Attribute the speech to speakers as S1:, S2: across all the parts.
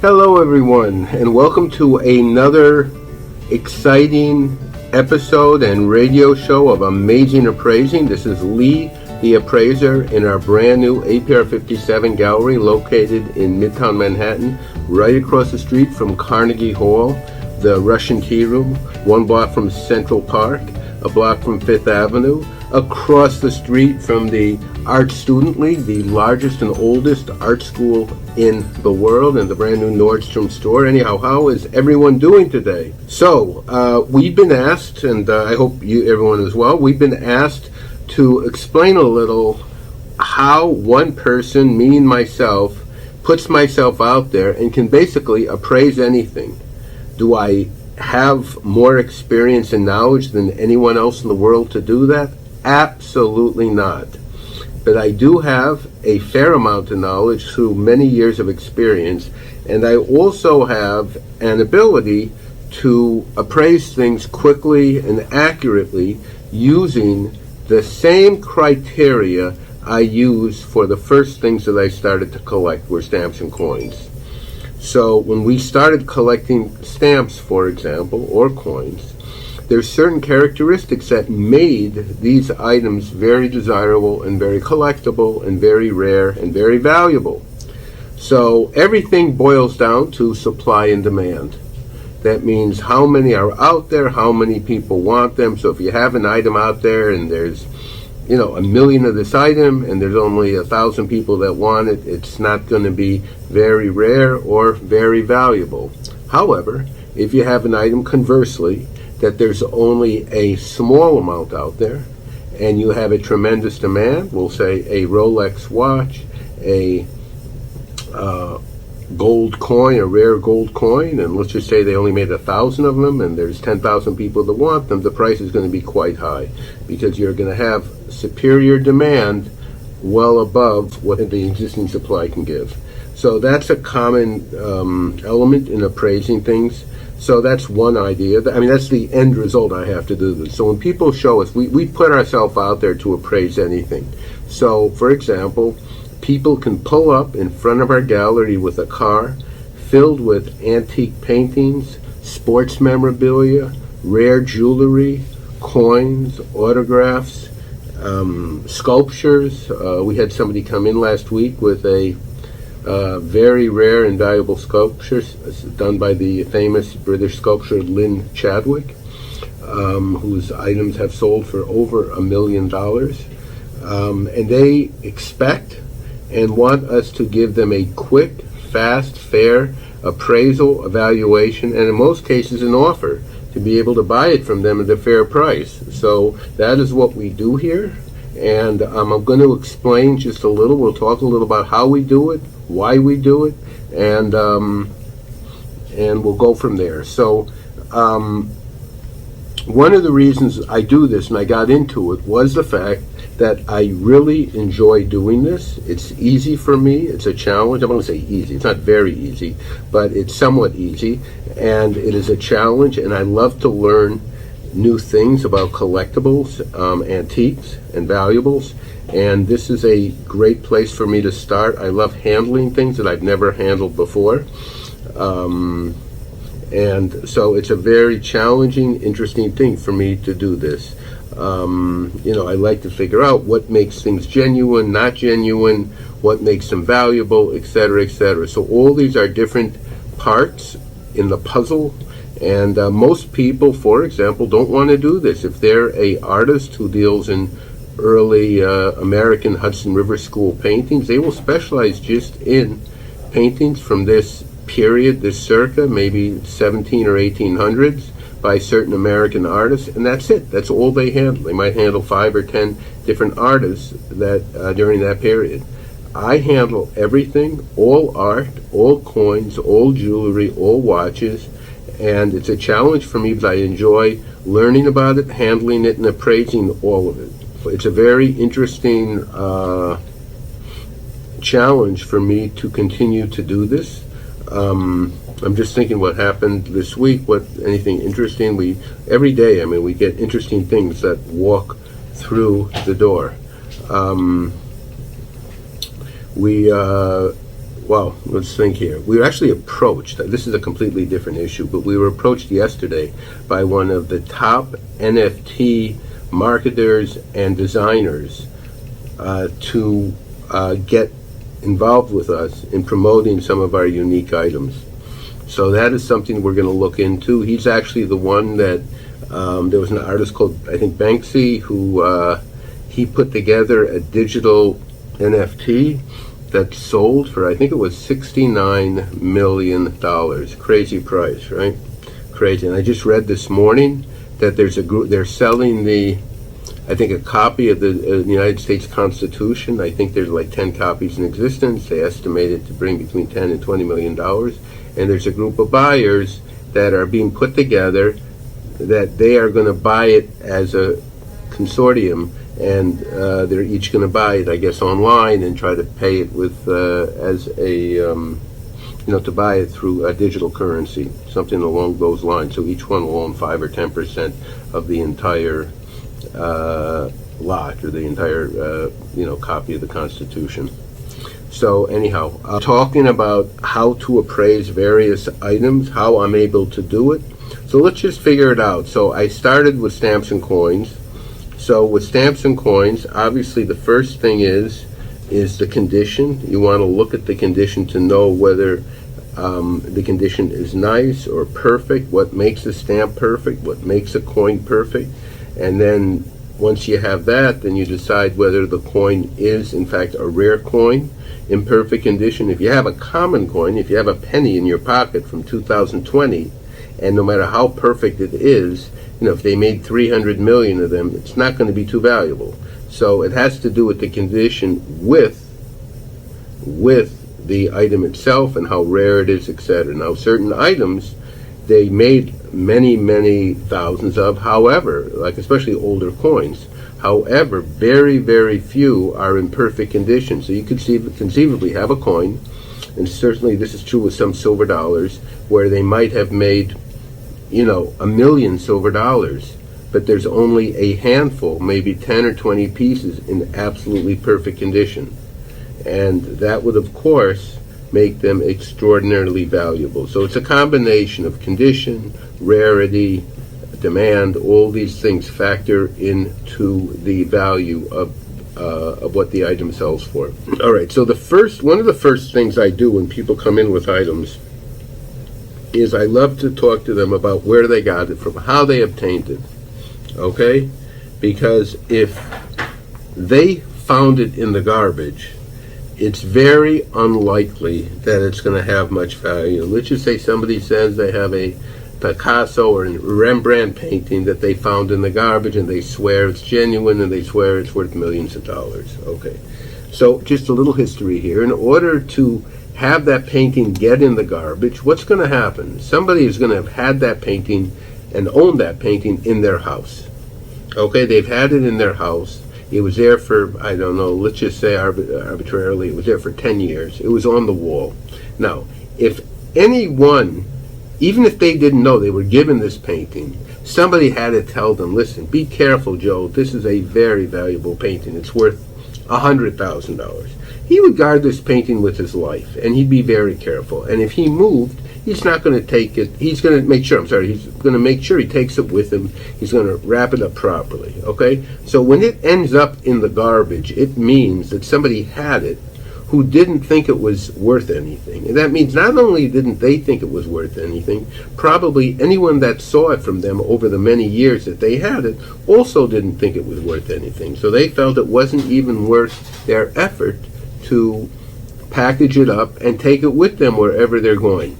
S1: Hello everyone, and welcome to another exciting episode and radio show of Amazing Appraising. This is Lee, the Appraiser, in our brand new APR 57 gallery located in Midtown Manhattan, right across the street from Carnegie Hall, the Russian Tea Room, one block from Central Park, a block from Fifth Avenue, across the street from the Art Student League, the largest and oldest art school in the world, and the brand new Nordstrom store. Anyhow, how is everyone doing today? So, we've been asked, and I hope everyone as well, we've been asked to explain a little how one person, meaning myself, puts myself out there and can basically appraise anything. Do I have more experience and knowledge than anyone else in the world to do that? Absolutely not. But I do have a fair amount of knowledge through many years of experience, and I also have an ability to appraise things quickly and accurately using the same criteria I used for the first things that I started to collect, were stamps and coins. So when we started collecting stamps, for example, or coins, there's certain characteristics that made these items very desirable and very collectible and very rare and very valuable. So everything boils down to supply and demand. That means how many are out there, how many people want them. So if you have an item out there and there's, a million of this item and there's only 1,000 people that want it, it's not going to be very rare or very valuable. However, if you have an item, conversely, that there's only a small amount out there, and you have a tremendous demand, we'll say a Rolex watch, a gold coin, a rare gold coin, and let's just say they only made 1,000 of them, and there's 10,000 people that want them, the price is going to be quite high, because you're going to have superior demand well above what the existing supply can give. So that's a common element in appraising things. So that's one idea. That's the end result I have to do this. So when people show us, we put ourselves out there to appraise anything. So, for example, people can pull up in front of our gallery with a car filled with antique paintings, sports memorabilia, rare jewelry, coins, autographs, sculptures. We had somebody come in last week with a very rare and valuable sculpture done by the famous British sculptor Lynn Chadwick, whose items have sold for over $1 million. And they expect and want us to give them a quick, fast, fair appraisal, evaluation, and in most cases an offer to be able to buy it from them at a fair price. So that is what we do here. And I'm going to explain just a little. We'll talk a little about how we do it, why we do it, and we'll go from there. So one of the reasons I do this and I got into it was the fact that I really enjoy doing this. It's easy for me. It's a challenge. I want to say easy. It's not very easy, but it's somewhat easy, and it is a challenge, and I love to learn new things about collectibles, antiques, and valuables, and this is a great place for me to start. I love handling things that I've never handled before, and so it's a very challenging, interesting thing for me to do this. I like to figure out what makes things genuine, not genuine, what makes them valuable, etc., etc. So all these are different parts in the puzzle. And most people, for example, don't want to do this. If they're an artist who deals in early American Hudson River School paintings, they will specialize just in paintings from this period, this circa, maybe 17 or 1800s, by certain American artists, and that's it. That's all they handle. They might handle 5 or 10 different artists that during that period. I handle everything, all art, all coins, all jewelry, all watches, and it's a challenge for me because I enjoy learning about it, handling it, and appraising all of it. It's a very interesting challenge for me to continue to do this. I'm just thinking what happened this week, anything interesting. Every day, we get interesting things that walk through the door. Well, let's think here. We were actually approached, this is a completely different issue, but we were approached yesterday by one of the top NFT marketers and designers to get involved with us in promoting some of our unique items. So that is something we're going to look into. He's actually the one that, there was an artist called, I think, Banksy, who he put together a digital NFT that sold for, I think it was $69 million. Crazy price, right? Crazy. And I just read this morning that there's a group, they're selling I think a copy of the United States Constitution. I think there's like 10 copies in existence. They estimate it to bring between 10 and $20 million. And there's a group of buyers that are being put together that they are going to buy it as a consortium, and they're each going to buy it, I guess, online and try to pay it with as a to buy it through a digital currency, something along those lines. So each one will own 5 or 10% of the entire lot, or the entire copy of the Constitution. So anyhow, talking about how to appraise various items, how I'm able to do it. So let's just figure it out. So I started with stamps and coins. So with stamps and coins, obviously the first thing is the condition. You want to look at the condition to know whether the condition is nice or perfect, what makes a stamp perfect, what makes a coin perfect. And then once you have that, then you decide whether the coin is in fact a rare coin in perfect condition. If you have a common coin, if you have a penny in your pocket from 2020, and no matter how perfect it is, if they made 300 million of them, it's not going to be too valuable. So it has to do with the condition with the item itself and how rare it is, etc. Now, certain items they made many, many thousands of. However, like especially older coins, however, very, very few are in perfect condition. So you could conceivably have a coin, and certainly this is true with some silver dollars, where they might have made, 1 million silver dollars, but there's only a handful, maybe 10 or 20 pieces in absolutely perfect condition. And that would, of course, make them extraordinarily valuable. So it's a combination of condition, rarity, demand. All these things factor into the value of what the item sells for. All right, so one of the first things I do when people come in with items is I love to talk to them about where they got it from, how they obtained it, okay? Because if they found it in the garbage, it's very unlikely that it's going to have much value. Let's just say somebody says they have a Picasso or a Rembrandt painting that they found in the garbage, and they swear it's genuine, and they swear it's worth millions of dollars. Okay, so just a little history here. In order to have that painting get in the garbage, what's going to happen? Somebody is going to have had that painting and owned that painting in their house. Okay, they've had it in their house. It was there for, I don't know, let's just say arbitrarily, it was there for 10 years. It was on the wall. Now, if anyone, even if they didn't know they were given this painting, somebody had to tell them, listen, be careful, Joe, this is a very valuable painting. It's worth $100,000. He would guard this painting with his life, and he'd be very careful. And if he moved, he's not going to take it, he's going to make sure he takes it with him. He's going to wrap it up properly, okay? So when it ends up in the garbage, it means that somebody had it who didn't think it was worth anything. And that means not only didn't they think it was worth anything, probably anyone that saw it from them over the many years that they had it also didn't think it was worth anything. So they felt it wasn't even worth their effort to package it up and take it with them wherever they're going.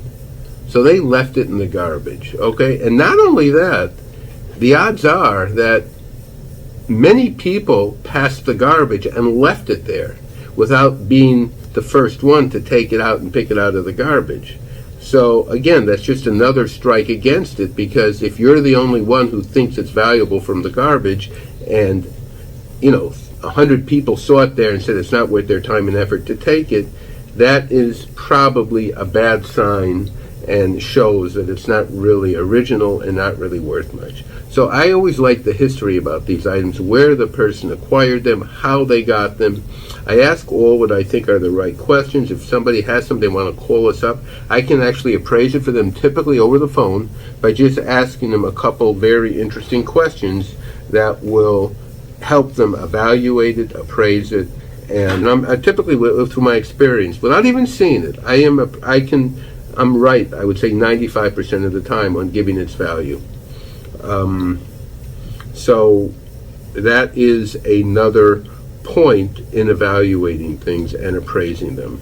S1: So they left it in the garbage, okay? And not only that, the odds are that many people passed the garbage and left it there without being the first one to take it out and pick it out of the garbage. So again, that's just another strike against it, because if you're the only one who thinks it's valuable from the garbage, and 100 people saw it there and said it's not worth their time and effort to take it, that is probably a bad sign, and shows that it's not really original and not really worth much. So I always like the history about these items, where the person acquired them, how they got them. I ask all what I think are the right questions. If somebody has something they want to call us up, I can actually appraise it for them, typically over the phone, by just asking them a couple very interesting questions that will help them evaluate it, appraise it, and I typically, through my experience, without even seeing it, I'm right, I would say 95% of the time on giving its value. So that is another point in evaluating things and appraising them.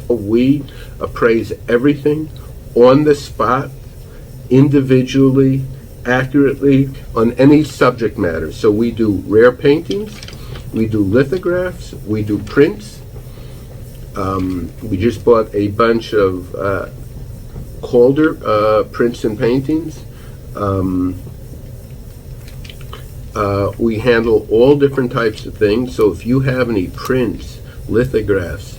S1: We appraise everything on the spot, individually, accurately, on any subject matter. So we do rare paintings, we do lithographs, we do prints. We just bought a bunch of Calder prints and paintings. We handle all different types of things. So if you have any prints, lithographs,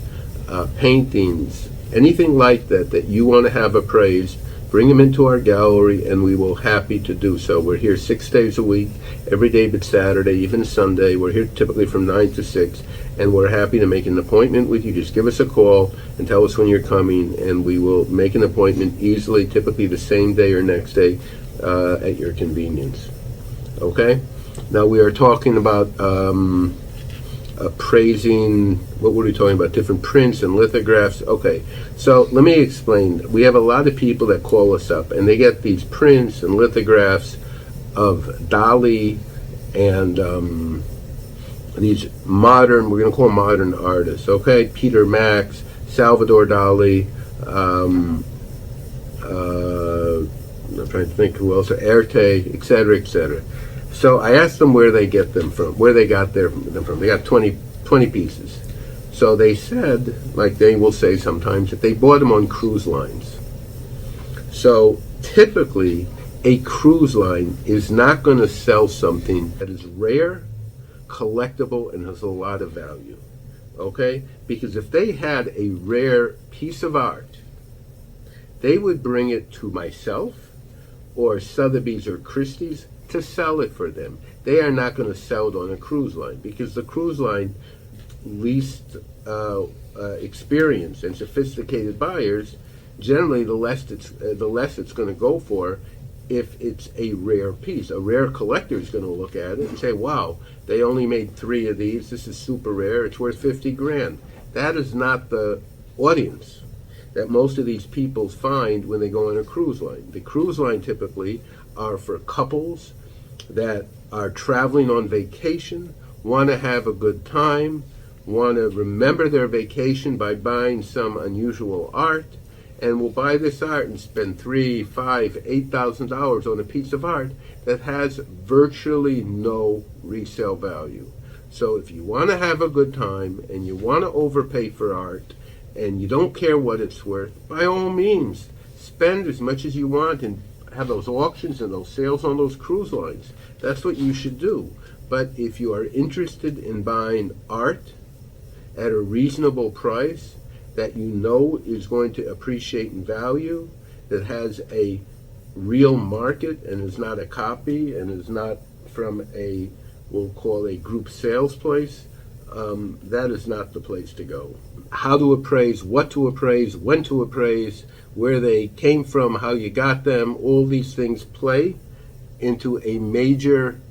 S1: paintings, anything like that that you want to have appraised, bring them into our gallery and we will happy to do so. We're here 6 days a week, every day but Saturday, even Sunday. We're here typically from 9 to 6, and we're happy to make an appointment with you. Just give us a call and tell us when you're coming, and we will make an appointment easily, typically the same day or next day at your convenience. Okay? Now we are talking about appraising, what were we talking about? Different prints and lithographs. Okay, so let me explain. We have a lot of people that call us up and they get these prints and lithographs of Dali and these modern, we're going to call them modern artists, okay? Peter Max, Salvador Dali, I'm trying to think who else, Erte, etc., etc. So I asked them where they get them from, where they got them from. They got 20 pieces. So they said, like they will say sometimes, that they bought them on cruise lines. So typically, a cruise line is not going to sell something that is rare, collectible, and has a lot of value. Okay? Because if they had a rare piece of art, they would bring it to myself or Sotheby's or Christie's to sell it for them. They are not going to sell it on a cruise line, because the cruise line least experienced and sophisticated buyers, generally the less it's going to go for if it's a rare piece. A rare collector is going to look at it and say, wow, they only made 3 of these, this is super rare, it's worth 50 grand. That is not the audience that most of these people find when they go on a cruise line. The cruise line typically are for couples that are traveling on vacation, want to have a good time, want to remember their vacation by buying some unusual art, and will buy this art and spend $3,000, $5,000, $8,000 on a piece of art that has virtually no resale value. So if you want to have a good time and you want to overpay for art and you don't care what it's worth, by all means, spend as much as you want and have those auctions and those sales on those cruise lines. That's what you should do. But if you are interested in buying art at a reasonable price that you know is going to appreciate in value, that has a real market and is not a copy and is not from a, we'll call a group sales place, that is not the place to go. How to appraise, what to appraise, when to appraise, where they came from, how you got them, all these things play into a major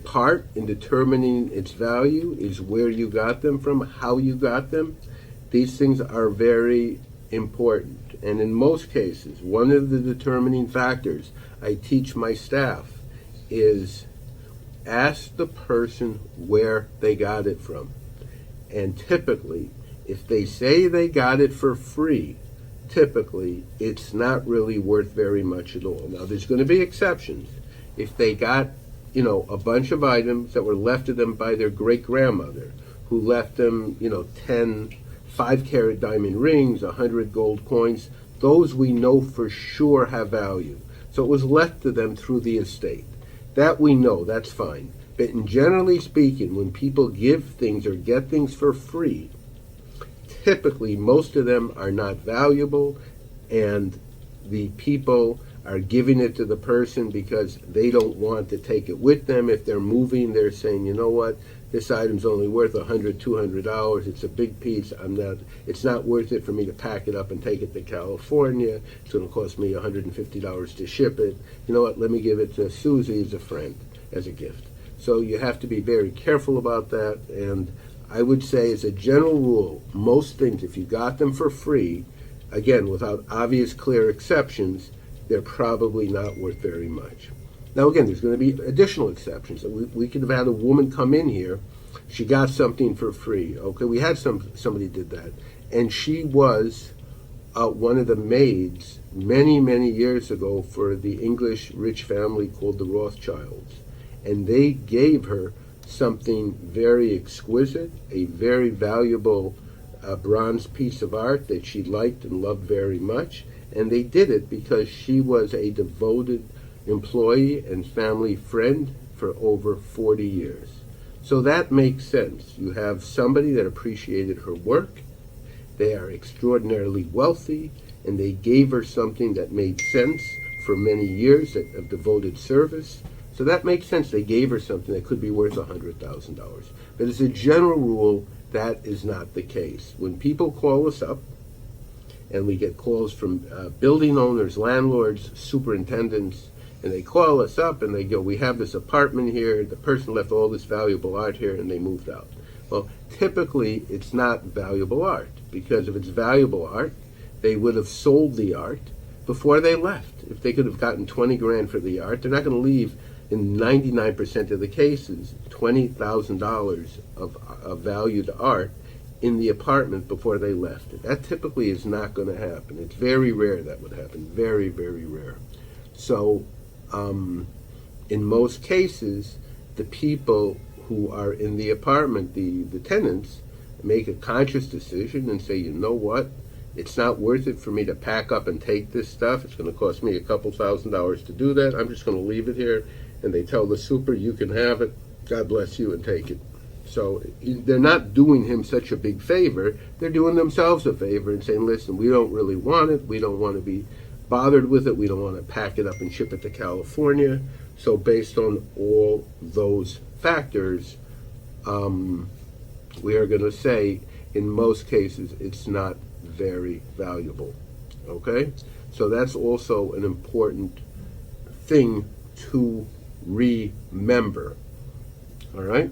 S1: part in determining its value is where you got them from, how you got them. These things are very important. And in most cases, one of the determining factors I teach my staff is ask the person where they got it from. And typically, if they say they got it for free, typically it's not really worth very much at all. Now, there's going to be exceptions. If they got, a bunch of items that were left to them by their great-grandmother, who left them, 10 5-carat diamond rings, 100 gold coins, those we know for sure have value. So it was left to them through the estate. That we know, that's fine. But generally speaking, when people give things or get things for free, typically most of them are not valuable, and the people are giving it to the person because they don't want to take it with them. If they're moving, they're saying, you know what, this item's only worth $100, $200. It's a big piece. It's not worth it for me to pack it up and take it to California. It's going to cost me $150 to ship it. You know what, let me give it to Susie as a friend, as a gift. So you have to be very careful about that. And I would say, as a general rule, most things, if you got them for free, again, without obvious, clear exceptions, they're probably not worth very much. Now, again, there's going to be additional exceptions. We could have had a woman come in here. She got something for free. Okay, we had somebody did that, and she was one of the maids many, many years ago for the English rich family called the Rothschilds, and they gave her something very exquisite, a very valuable bronze piece of art that she liked and loved very much. And they did it because she was a devoted employee and family friend for over 40 years. So that makes sense. You have somebody that appreciated her work, they are extraordinarily wealthy, and they gave her something that made sense for many years of devoted service. So that makes sense. They gave her something that could be worth $100,000. But as a general rule, that is not the case. When people call us up, and we get calls from building owners, landlords, superintendents, and they call us up and they go, we have this apartment here, the person left all this valuable art here, and they moved out. Well, typically it's not valuable art, because if it's valuable art, they would have sold the art before they left. If they could have gotten 20 grand for the art, they're not going to leave, in 99% of the cases, $20,000 of valued art in the apartment before they left. That typically is not going to happen. It's very rare that would happen. Very, very rare. So in most cases, the people who are in the apartment, the tenants, make a conscious decision and say, you know what, it's not worth it for me to pack up and take this stuff. It's going to cost me a couple $1,000s to do that. I'm just going to leave it here. And they tell the super, you can have it. God bless you, and take it. So they're not doing him such a big favor. They're doing themselves a favor and saying, listen, we don't really want it. We don't want to be bothered with it. We don't want to pack it up and ship it to California. So based on all those factors, we are going to say, in most cases, it's not very valuable. Okay? So that's also an important thing to remember. All right?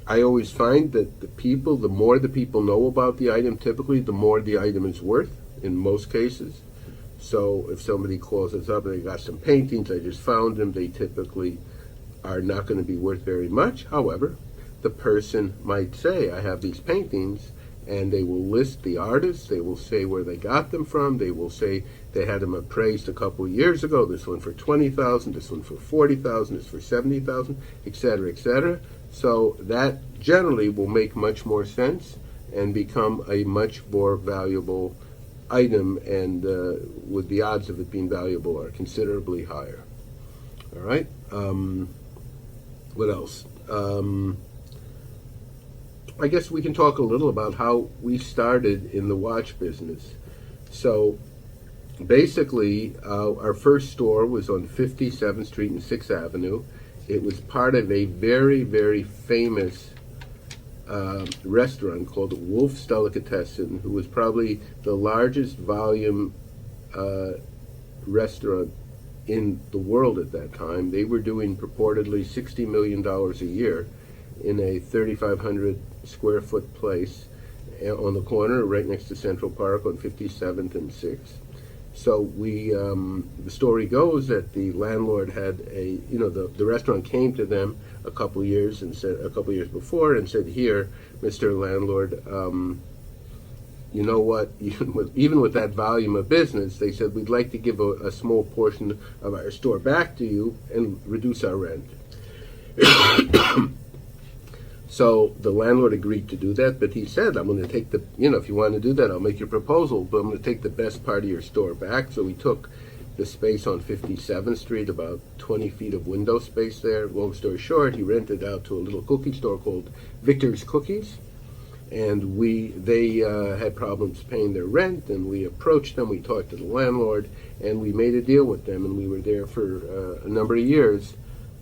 S1: I always find that the more the people know about the item, typically, the more the item is worth, in most cases. So if somebody calls us up and they got some paintings, I just found them, they typically are not going to be worth very much. However, the person might say, I have these paintings, and they will list the artist, they will say where they got them from, they will say they had them appraised a couple of years ago, this one for $20,000, this one for $40,000, this for $70,000, etc., etc. So that generally will make much more sense and become a much more valuable item, and with the odds of it being valuable are considerably higher. All right. What else? I guess we can talk a little about how we started in the watch business. So basically, our first store was on 57th Street and 6th Avenue. It was part of a very, very famous restaurant called Wolf's Delicatessen, who was probably the largest volume restaurant in the world at that time. They were doing purportedly $60 million a year in a 3,500 square foot place on the corner right next to Central Park on 57th and 6th. So the story goes that the landlord had the restaurant came to them a couple years before and said, here, Mr. Landlord, you know what, even with that volume of business, they said, we'd like to give a small portion of our store back to you and reduce our rent. So the landlord agreed to do that, but he said, I'm going to take if you want to do that, I'll make your proposal, but I'm going to take the best part of your store back. So we took the space on 57th Street, about 20 feet of window space there. Long story short, he rented out to a little cookie store called Victor's Cookies. and they had problems paying their rent, and we approached them. We talked to the landlord, and we made a deal with them, and we were there for a number of years.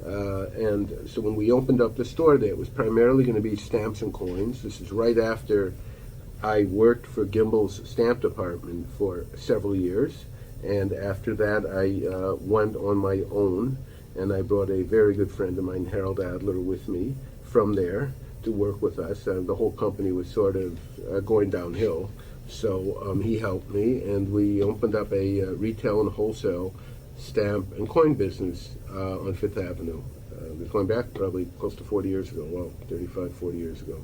S1: And so when we opened up the store there, it was primarily going to be stamps and coins. This is right after I worked for Gimbel's stamp department for several years, and after that I went on my own, and I brought a very good friend of mine, Harold Adler, with me from there to work with us. And the whole company was sort of going downhill, so he helped me, and we opened up a retail and wholesale stamp and coin business on Fifth Avenue. We're going back probably close to 40 years ago, well, 35, 40 years ago.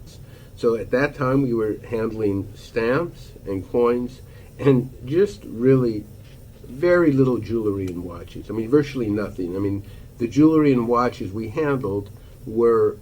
S1: So at that time we were handling stamps and coins and just really very little jewelry and watches. I mean, virtually nothing. I mean, the jewelry and watches we handled were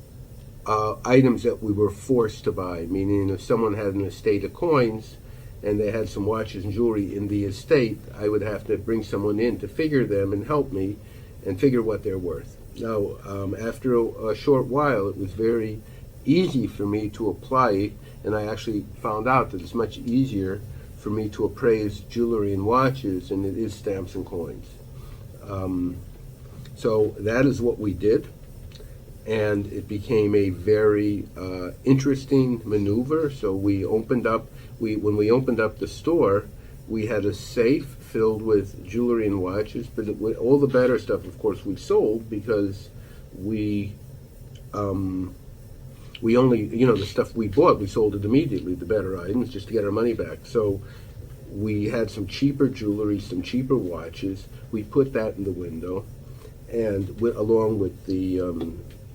S1: items that we were forced to buy, meaning if someone had an estate of coins and they had some watches and jewelry in the estate, I would have to bring someone in to figure them and help me and figure what they're worth. Now, after a short while, it was very easy for me to apply, and I actually found out that it's much easier for me to appraise jewelry and watches than it is stamps and coins. So that is what we did, and it became a very interesting maneuver. So we opened up, when we opened up the store, we had a safe filled with jewelry and watches, but all the better stuff, of course, we sold because we only, the stuff we bought, we sold it immediately, the better items, just to get our money back. So we had some cheaper jewelry, some cheaper watches. We put that in the window, and along with the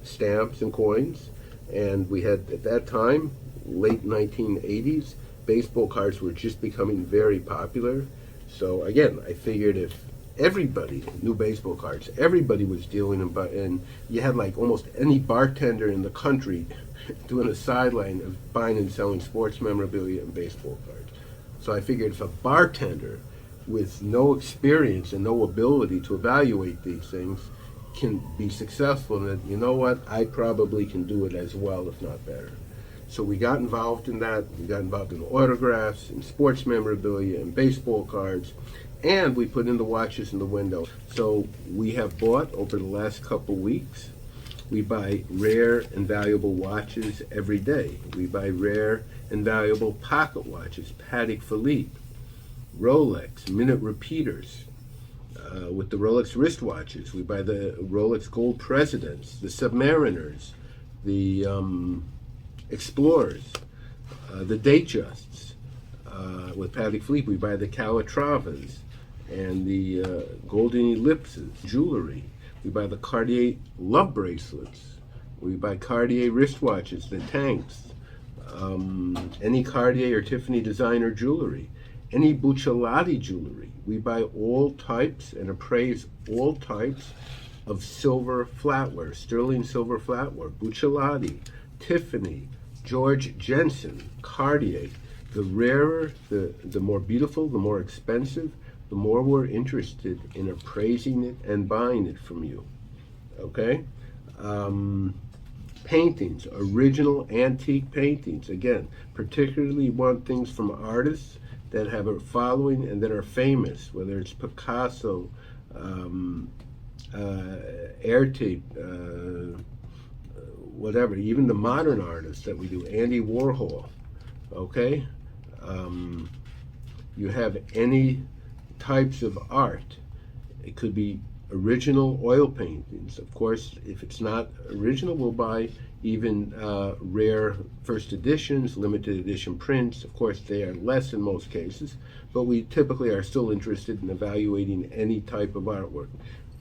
S1: stamps and coins. And we had, at that time, late 1980s, baseball cards were just becoming very popular. So again, I figured if everybody knew baseball cards, everybody was dealing in, and you had like almost any bartender in the country doing a sideline of buying and selling sports memorabilia and baseball cards. So I figured if a bartender with no experience and no ability to evaluate these things can be successful, then you know what, I probably can do it as well, if not better. So we got involved in that. We got involved in autographs, and sports memorabilia, and baseball cards, and we put in the watches in the window. So we have bought, over the last couple weeks, we buy rare and valuable watches every day. We buy rare and valuable pocket watches, Patek Philippe, Rolex, minute repeaters. With the Rolex wristwatches, we buy the Rolex Gold Presidents, the Submariners, the Explorers, the Datejusts. With Patek Philippe, we buy the Calatravas and the Golden Ellipses, jewelry. We buy the Cartier love bracelets. We buy Cartier wristwatches, the tanks, any Cartier or Tiffany designer jewelry, any Buccellati jewelry. We buy all types and appraise all types of silver flatware, sterling silver flatware, Buccellati, Tiffany, George Jensen, Cartier. The rarer, the more beautiful, the more expensive, the more we're interested in appraising it and buying it from you. Okay? Paintings, original antique paintings. Again, particularly want things from artists that have a following and that are famous, whether it's Picasso, Airtape, whatever, even the modern artists that we do, Andy Warhol, okay? You have any types of art. It could be original oil paintings. Of course, if it's not original, we'll buy even rare first editions, limited edition prints. Of course, they are less in most cases, but we typically are still interested in evaluating any type of artwork.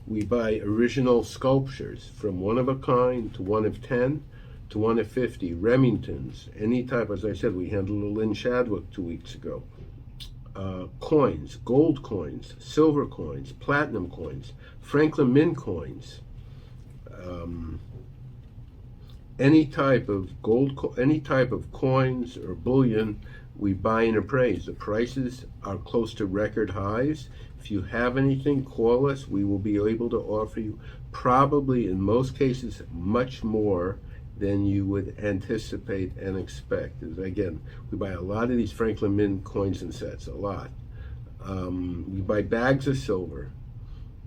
S1: We buy original sculptures from one of a kind to one of 10 to one of 50, Remingtons, any type. As I said, we handled a Lynn Shadwick 2 weeks ago. Coins, gold coins, silver coins, platinum coins, Franklin Mint coins, any type of gold, any type of coins or bullion, we buy and appraise. The prices are close to record highs. If you have anything, call us. We will be able to offer you, probably in most cases, much more than you would anticipate and expect. Again, we buy a lot of these Franklin Mint coins and sets, a lot. We buy bags of silver.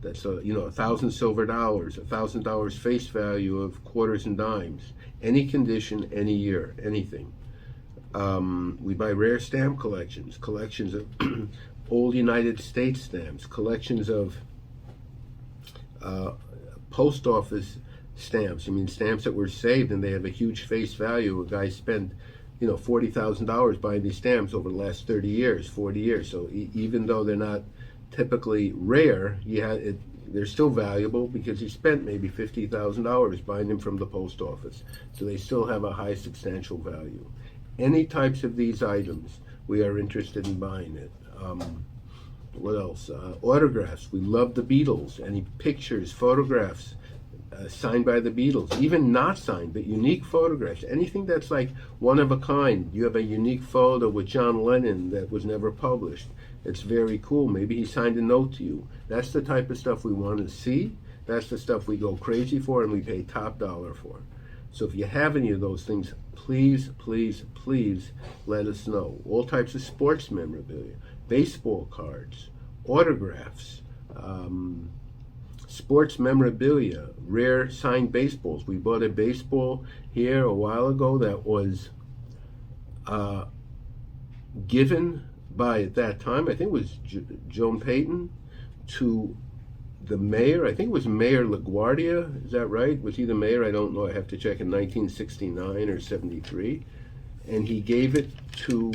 S1: That's 1,000 silver dollars, $1,000 face value of quarters and dimes, any condition, any year, anything. We buy rare stamp collections of old United States stamps, collections of post office stamps. I mean, stamps that were saved and they have a huge face value. A guy spent, $40,000 buying these stamps over the last 30 years, 40 years. So even though they're not typically rare, they're still valuable because he spent maybe $50,000 buying them from the post office. So they still have a high substantial value. Any types of these items, we are interested in buying it. What else? Autographs. We love the Beatles. Any pictures, photographs signed by the Beatles, even not signed, but unique photographs. Anything that's like one of a kind. You have a unique photo with John Lennon that was never published. It's very cool. Maybe he signed a note to you. That's the type of stuff we want to see. That's the stuff we go crazy for and we pay top dollar for. So if you have any of those things, please, please, please let us know. All types of sports memorabilia, baseball cards, autographs, sports memorabilia, rare signed baseballs. We bought a baseball here a while ago that was given by, at that time, I think it was Joan Payton, to the mayor. I think it was Mayor LaGuardia. Is that right? Was he the mayor? I don't know. I have to check. In 1969 or 73, and he gave it to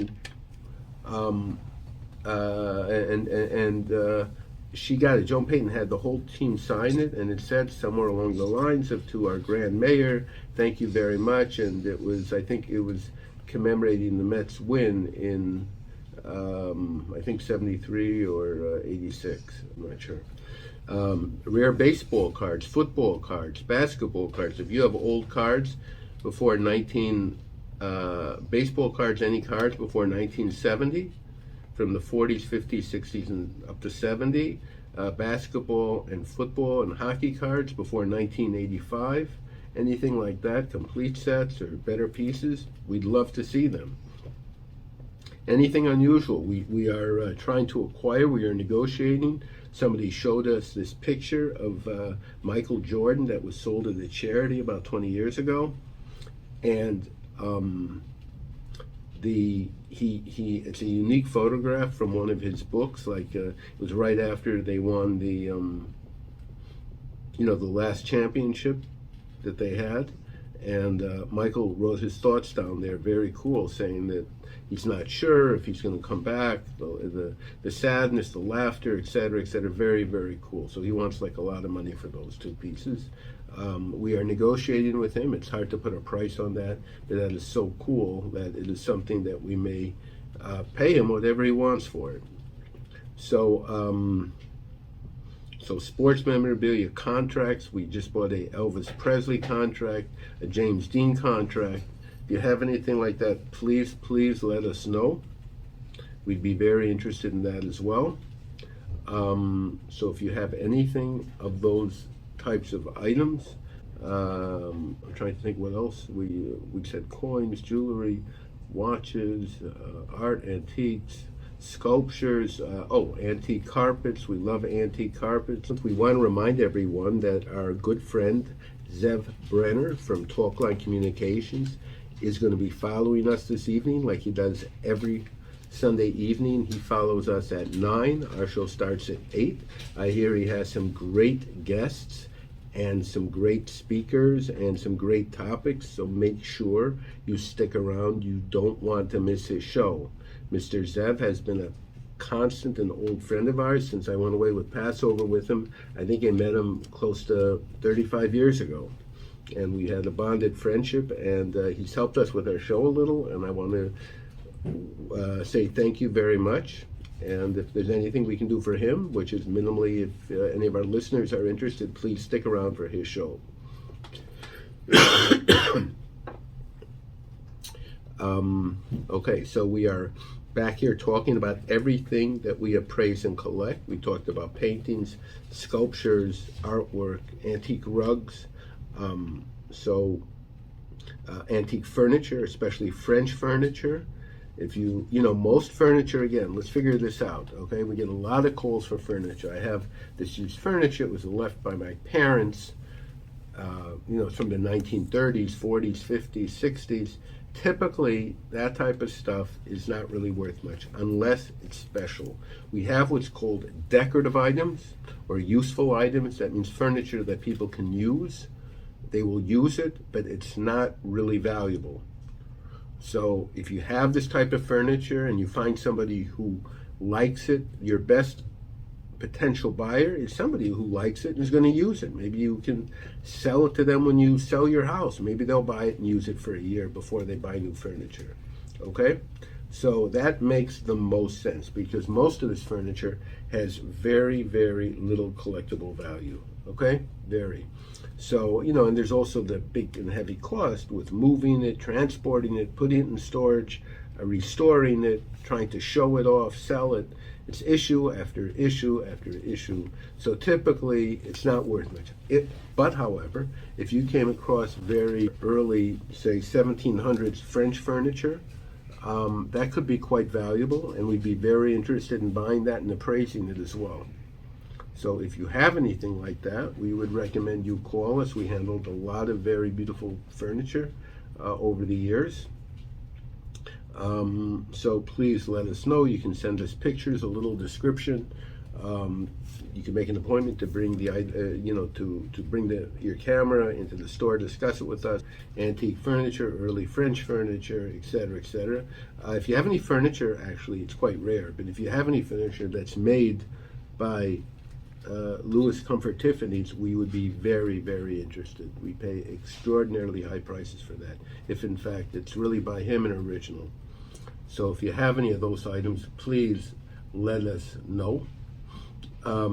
S1: she got it. Joan Payton had the whole team sign it, and it said somewhere along the lines of, "To our grand mayor, thank you very much." And it was, I think it was commemorating the Mets win in I think 73 or 86. I'm not sure. Rare baseball cards, football cards, basketball cards. If you have old cards before baseball cards, any cards before 1970, from the 40s, 50s, 60s, and up to 70, basketball and football and hockey cards before 1985, anything like that, complete sets or better pieces, we'd love to see them. Anything unusual, we are trying to acquire, we are negotiating. Somebody showed us this picture of Michael Jordan that was sold at a charity about 20 years ago, and it's a unique photograph from one of his books. Like it was right after they won the the last championship that they had, and Michael wrote his thoughts down there. Very cool, saying that he's not sure if he's going to come back, the sadness, the laughter, etc., etc. Very, very cool. So he wants like a lot of money for those two pieces. We are negotiating with him. It's hard to put a price on that, but that is so cool that it is something that we may pay him whatever he wants for it. So, so sports memorabilia contracts. We just bought a Elvis Presley contract, a James Dean contract. If you have anything like that, please, please let us know. We'd be very interested in that as well. So if you have anything of those types of items, I'm trying to think what else. We said coins, jewelry, watches, art, antiques, sculptures, antique carpets. We love antique carpets. We want to remind everyone that our good friend Zev Brenner from Talkline Communications is going to be following us this evening like he does every Sunday evening. He follows us at 9. Our show starts at 8. I hear he has some great guests and some great speakers and some great topics, so make sure you stick around. You don't want to miss his show. Mr. Zev has been a constant and old friend of ours since I went away with Passover with him. I think I met him close to 35 years ago. And we had a bonded friendship, and he's helped us with our show a little, and I want to say thank you very much. And if there's anything we can do for him, which is minimally, if any of our listeners are interested, please stick around for his show. Okay, so we are back here talking about everything that we appraise and collect. We talked about paintings, sculptures, artwork, antique rugs. So Antique furniture, especially French furniture. If most furniture, again, let's figure this out, okay? We get a lot of calls for furniture. I have this used furniture. It was left by my parents, it's from the 1930s, 40s, 50s, 60s. Typically, that type of stuff is not really worth much unless it's special. We have what's called decorative items or useful items. That means furniture that people can use. They will use it, but it's not really valuable. So if you have this type of furniture and you find somebody who likes it, your best potential buyer is somebody who likes it and is going to use it. Maybe you can sell it to them when you sell your house. Maybe they'll buy it and use it for a year before they buy new furniture. Okay? So that makes the most sense because most of this furniture has very, very little collectible value. Okay? Very. So, and there's also the big and heavy cost with moving it, transporting it, putting it in storage, restoring it, trying to show it off, sell it. It's issue after issue after issue. So typically, it's not worth much. But however, if you came across very early, say 1700s French furniture, that could be quite valuable, and we'd be very interested in buying that and appraising it as well. So if you have anything like that, we would recommend you call us. We handled a lot of very beautiful furniture over the years. So please let us know. You can send us pictures, a little description. You can make an appointment to bring your camera into the store, discuss it with us. Antique furniture, early French furniture, etc., etc. If you have any furniture, actually, it's quite rare, but if you have any furniture that's made by Louis Comfort Tiffany's, we would be very, very interested. We pay extraordinarily high prices for that, if in fact it's really by him and original. So if you have any of those items, please let us know. Let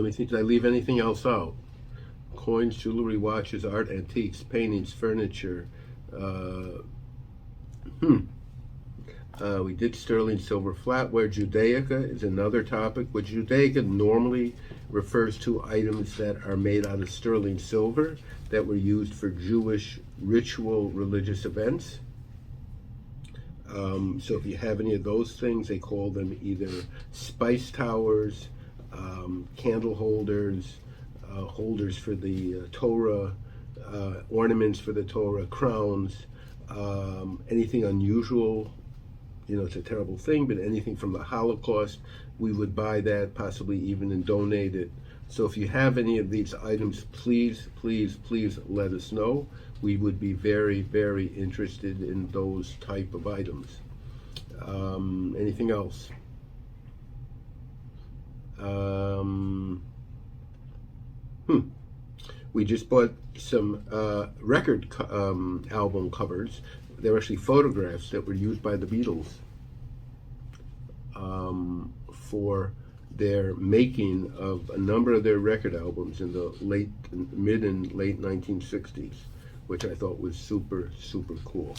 S1: me think, did I leave anything else out? Coins, jewelry, watches, art, antiques, paintings, furniture. We did sterling silver flatware. Judaica is another topic. What Judaica normally refers to items that are made out of sterling silver that were used for Jewish ritual religious events. So if you have any of those things, they call them either spice towers, candle holders, holders for the Torah, ornaments for the Torah, crowns, anything unusual. It's a terrible thing, but anything from the Holocaust, we would buy that, possibly even and donate it. So if you have any of these items, please, please, please let us know. We would be very, very interested in those type of items. Anything else? We just bought some record album covers. They're actually photographs that were used by the Beatles for their making of a number of their record albums in the mid and late 1960s, which I thought was super, super cool.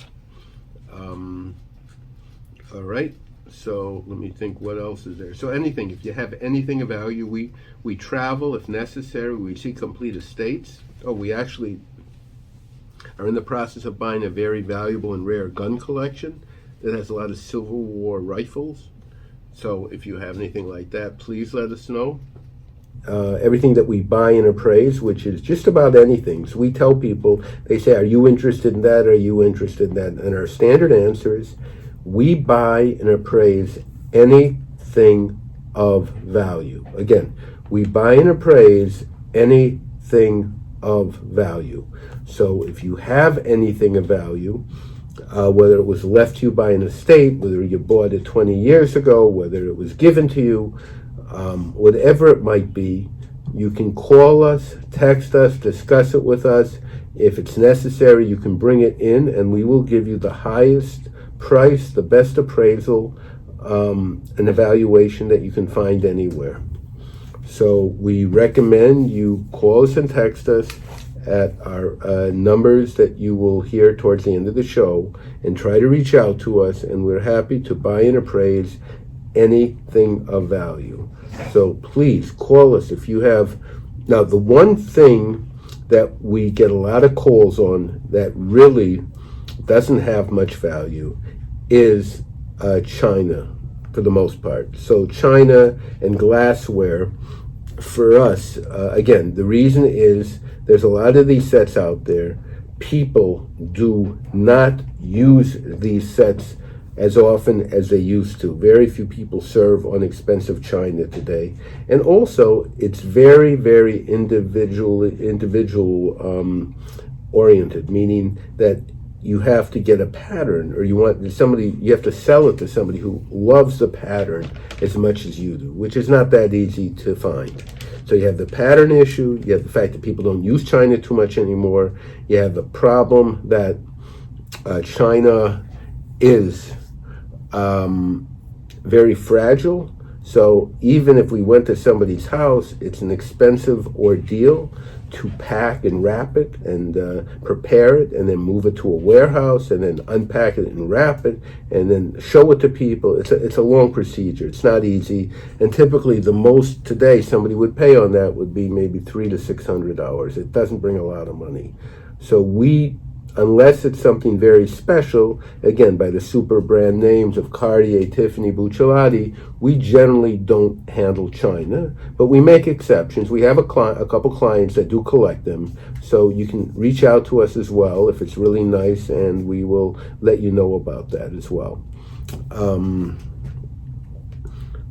S1: All right, so let me think, what else is there? So anything, if you have anything of value, we travel if necessary. We see complete estates. We actually are in the process of buying a very valuable and rare gun collection that has a lot of Civil War rifles. So if you have anything like that, please let us know. Everything that we buy and appraise, which is just about anything. So we tell people, they say, are you interested in that? Are you interested in that? And our standard answer is, we buy and appraise anything of value. Again, we buy and appraise anything of value. So if you have anything of value, whether it was left to you by an estate, whether you bought it 20 years ago, whether it was given to you, whatever it might be, you can call us, text us, discuss it with us. If it's necessary, you can bring it in and we will give you the highest price, the best appraisal, and evaluation that you can find anywhere. So we recommend you call us and text us at our numbers that you will hear towards the end of the show and try to reach out to us, and we're happy to buy and appraise anything of value. So please call us if you have. Now, the one thing that we get a lot of calls on that really doesn't have much value is China, for the most part. So China and glassware, for us, again, the reason is there's a lot of these sets out there. People do not use these sets as often as they used to. Very few people serve on expensive china today. And also, it's very, very individual oriented, meaning that you have to get a pattern, or you have to sell it to somebody who loves the pattern as much as you do, which is not that easy to find. So you have the pattern issue, you have the fact that people don't use china too much anymore, you have the problem that china is very fragile. So even if we went to somebody's house, it's an expensive ordeal to pack and wrap it and prepare it and then move it to a warehouse and then unpack it and wrap it and then show it to people. It's a long procedure. It's not easy. And typically the most today somebody would pay on that would be maybe $300 to $600. It doesn't bring a lot of money. So unless it's something very special, again, by the super brand names of Cartier, Tiffany, Buccellati, we generally don't handle china, but we make exceptions. We have a couple clients that do collect them, so you can reach out to us as well if it's really nice, and we will let you know about that as well.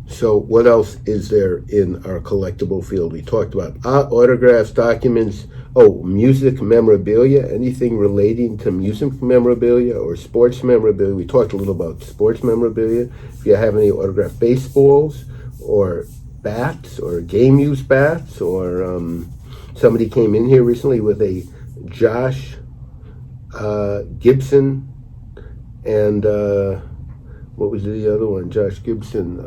S1: So what else is there in our collectible field? We talked about autographs, documents, music memorabilia, anything relating to music memorabilia or sports memorabilia. We talked a little about sports memorabilia. If you have any autographed baseballs or bats or game use bats, or somebody came in here recently with a Josh Gibson and what was the other one? Josh Gibson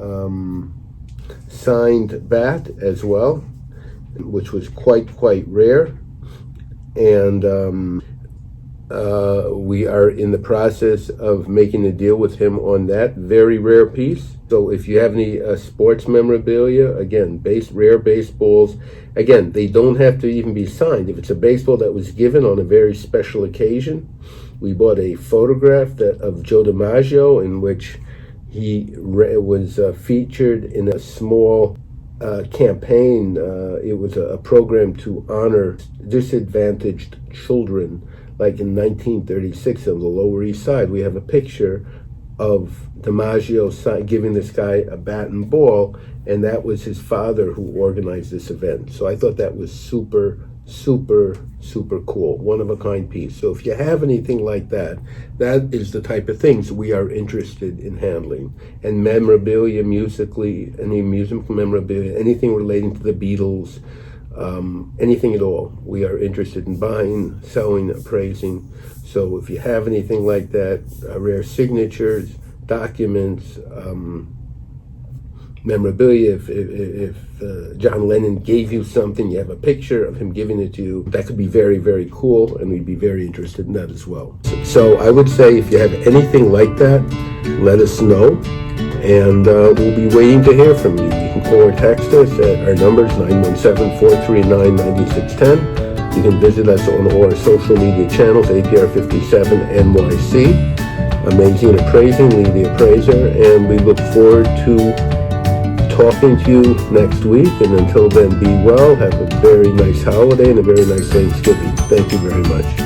S1: signed bat as well, which was quite rare. And we are in the process of making a deal with him on that very rare piece. So if you have any sports memorabilia, again, rare baseballs, again, they don't have to even be signed. If it's a baseball that was given on a very special occasion, we bought a photograph of Joe DiMaggio in which he was featured in a small campaign. It was a program to honor disadvantaged children, like in 1936 on the Lower East Side. We have a picture of DiMaggio giving this guy a bat and ball, and that was his father who organized this event. So I thought that was super cool, one-of-a-kind piece. So if you have anything like that, that is the type of things we are interested in handling. And memorabilia, musically, any music memorabilia, anything relating to the Beatles, anything at all, we are interested in buying, selling, appraising. So if you have anything like that, rare signatures, documents, memorabilia, if John Lennon gave you something, you have a picture of him giving it to you, that could be very cool, and we'd be very interested in that as well. So I would say if you have anything like that, let us know, and we'll be waiting to hear from you. You can call or text us at our numbers, 917-439-9610. You can visit us on all our social media channels, APR57NYC, Amazing Appraising, Lee the Appraiser, and we look forward to talking to you next week. And until then, be well, have a very nice holiday and a very nice Thanksgiving. Thank you very much.